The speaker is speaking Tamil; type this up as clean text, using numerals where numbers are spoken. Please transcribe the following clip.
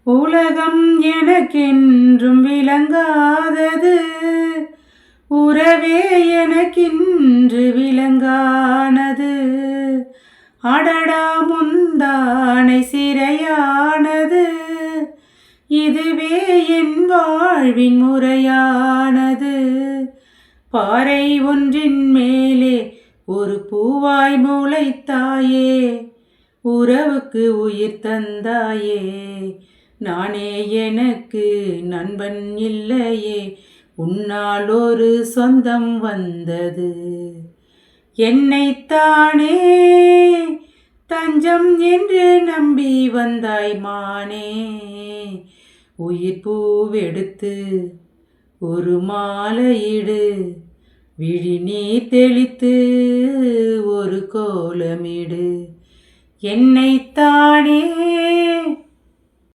உலகம் எனக்கென்றும் விளங்காதது, உறவே எனக்கின்று விளங்கானது. அடடா முந்தானை சிறையானது, இதுவே என் வாழ்வின் முறையானது. பாறை ஒன்றின் மேலே ஒரு பூவாய் முளைத்தாயே, உறவுக்கு உயிர் தந்தாயே. நானே எனக்கு நண்பன் இல்லையே, உன்னால் ஒரு சொந்தம் வந்தது. என்னைத்தானே தஞ்சம் என்று நம்பி வந்தாய் மானே. உயிர் பூவெடுத்து ஒரு மாலையிடு, விழி நீர் தெளித்து ஒரு கோலமிடு. என்னைத்தானே